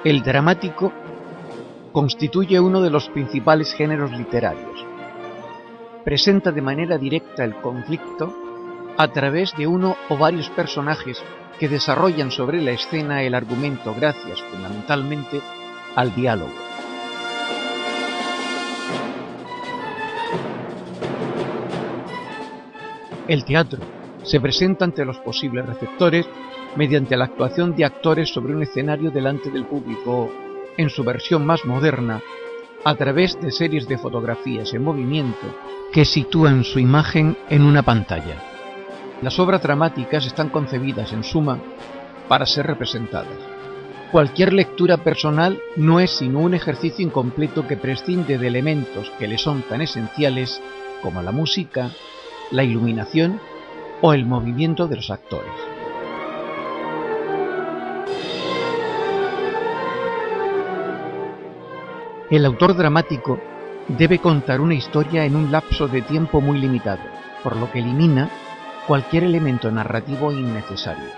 El dramático constituye uno de los principales géneros literarios. Presenta de manera directa el conflicto a través de uno o varios personajes que desarrollan sobre la escena el argumento gracias fundamentalmente al diálogo. El teatro se presenta ante los posibles receptores mediante la actuación de actores sobre un escenario delante del público, en su versión más moderna, a través de series de fotografías en movimiento que sitúan su imagen en una pantalla. Las obras dramáticas están concebidas, en suma, para ser representadas. Cualquier lectura personal no es sino un ejercicio incompleto que prescinde de elementos que le son tan esenciales como la música, la iluminación o el movimiento de los actores. El autor dramático debe contar una historia en un lapso de tiempo muy limitado, por lo que elimina cualquier elemento narrativo innecesario.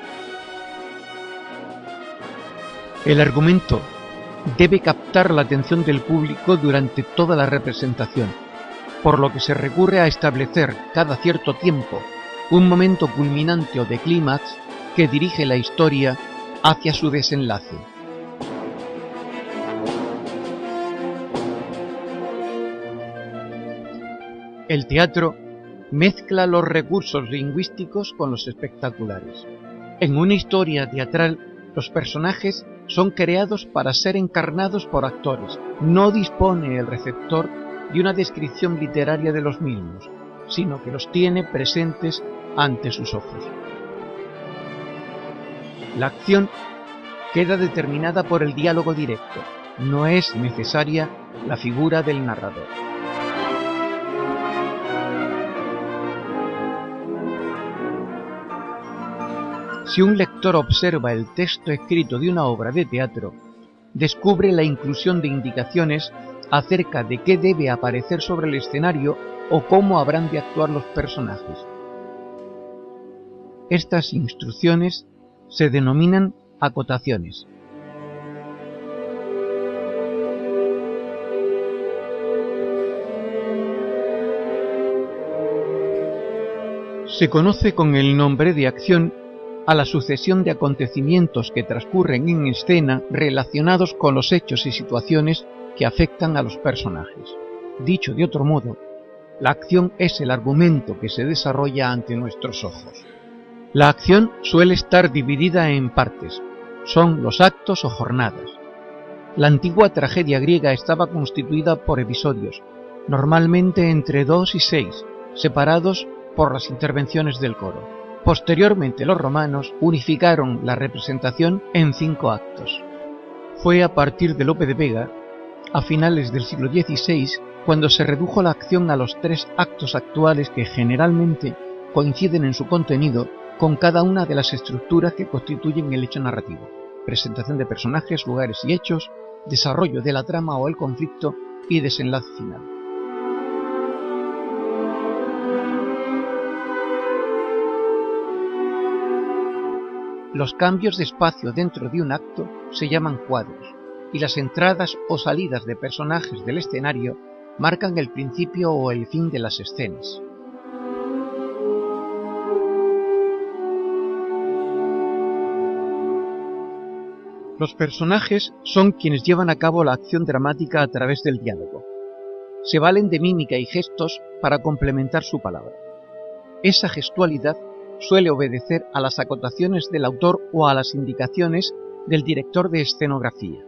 El argumento debe captar la atención del público durante toda la representación, por lo que se recurre a establecer cada cierto tiempo un momento culminante o de clímax que dirige la historia hacia su desenlace. El teatro mezcla los recursos lingüísticos con los espectaculares. En una historia teatral, los personajes son creados para ser encarnados por actores. No dispone el receptor de una descripción literaria de los mismos, sino que los tiene presentes ante sus ojos. La acción queda determinada por el diálogo directo. No es necesaria la figura del narrador. Si un lector observa el texto escrito de una obra de teatro, descubre la inclusión de indicaciones acerca de qué debe aparecer sobre el escenario o cómo habrán de actuar los personajes. Estas instrucciones se denominan acotaciones. Se conoce con el nombre de acción a la sucesión de acontecimientos que transcurren en escena relacionados con los hechos y situaciones que afectan a los personajes. Dicho de otro modo, la acción es el argumento que se desarrolla ante nuestros ojos. La acción suele estar dividida en partes, son los actos o jornadas. La antigua tragedia griega estaba constituida por episodios, normalmente entre 2 y 6, separados por las intervenciones del coro. Posteriormente los romanos unificaron la representación en 5 actos. Fue a partir de Lope de Vega, a finales del siglo XVI, cuando se redujo la acción a los 3 actos actuales que generalmente coinciden en su contenido con cada una de las estructuras que constituyen el hecho narrativo: presentación de personajes, lugares y hechos, desarrollo de la trama o el conflicto y desenlace final. Los cambios de espacio dentro de un acto se llaman cuadros, y las entradas o salidas de personajes del escenario marcan el principio o el fin de las escenas. Los personajes son quienes llevan a cabo la acción dramática a través del diálogo. Se valen de mímica y gestos para complementar su palabra. Esa gestualidad suele obedecer a las acotaciones del autor o a las indicaciones del director de escenografía.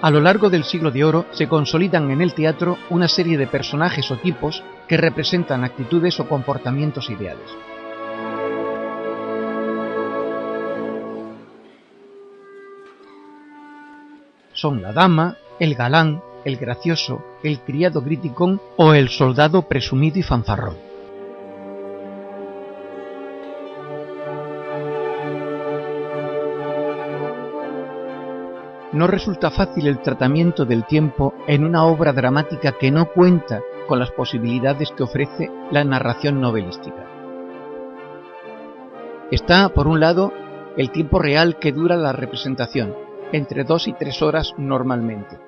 A lo largo del Siglo de Oro se consolidan en el teatro una serie de personajes o tipos que representan actitudes o comportamientos ideales. Son la dama, el galán, el gracioso, el criado criticón o el soldado presumido y fanfarrón. No resulta fácil el tratamiento del tiempo en una obra dramática que no cuenta con las posibilidades que ofrece la narración novelística. Está, por un lado, el tiempo real que dura la representación, entre 2 y 3 horas normalmente,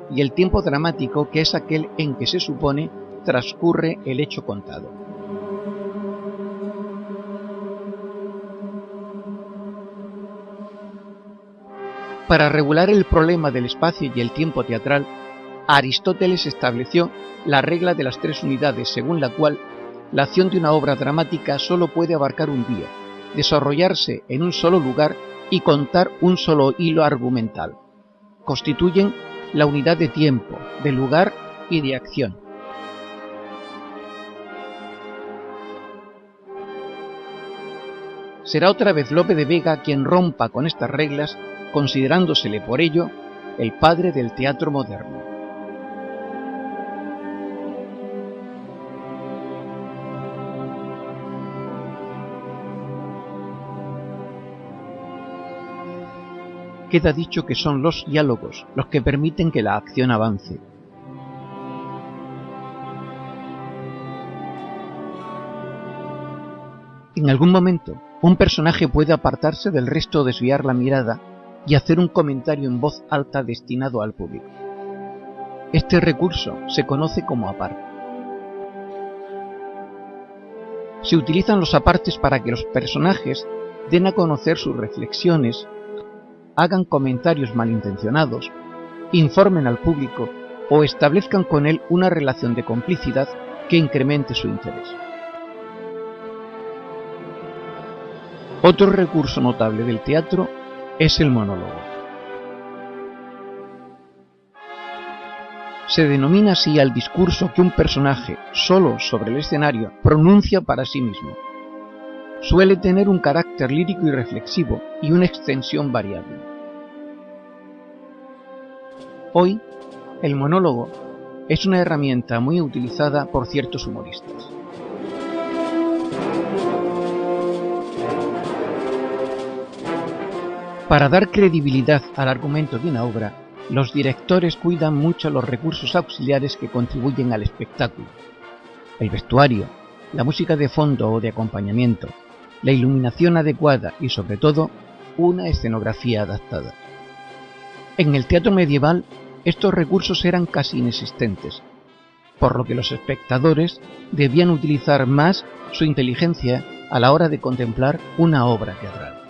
y el tiempo dramático, que es aquel en que se supone transcurre el hecho contado. Para regular el problema del espacio y el tiempo teatral, Aristóteles estableció la regla de las 3 unidades, según la cual la acción de una obra dramática solo puede abarcar un día, desarrollarse en un solo lugar y contar un solo hilo argumental. Constituyen la unidad de tiempo, de lugar y de acción. Será otra vez Lope de Vega quien rompa con estas reglas, considerándosele por ello el padre del teatro moderno. Queda dicho que son los diálogos los que permiten que la acción avance. En algún momento, un personaje puede apartarse del resto o desviar la mirada y hacer un comentario en voz alta destinado al público. Este recurso se conoce como aparte. Se utilizan los apartes para que los personajes den a conocer sus reflexiones, hagan comentarios malintencionados, informen al público o establezcan con él una relación de complicidad que incremente su interés. Otro recurso notable del teatro es el monólogo. Se denomina así al discurso que un personaje, solo sobre el escenario, pronuncia para sí mismo. Suele tener un carácter lírico y reflexivo y una extensión variable. Hoy, el monólogo es una herramienta muy utilizada por ciertos humoristas. Para dar credibilidad al argumento de una obra, los directores cuidan mucho los recursos auxiliares que contribuyen al espectáculo: el vestuario, la música de fondo o de acompañamiento, la iluminación adecuada y, sobre todo, una escenografía adaptada. En el teatro medieval, estos recursos eran casi inexistentes, por lo que los espectadores debían utilizar más su inteligencia a la hora de contemplar una obra teatral.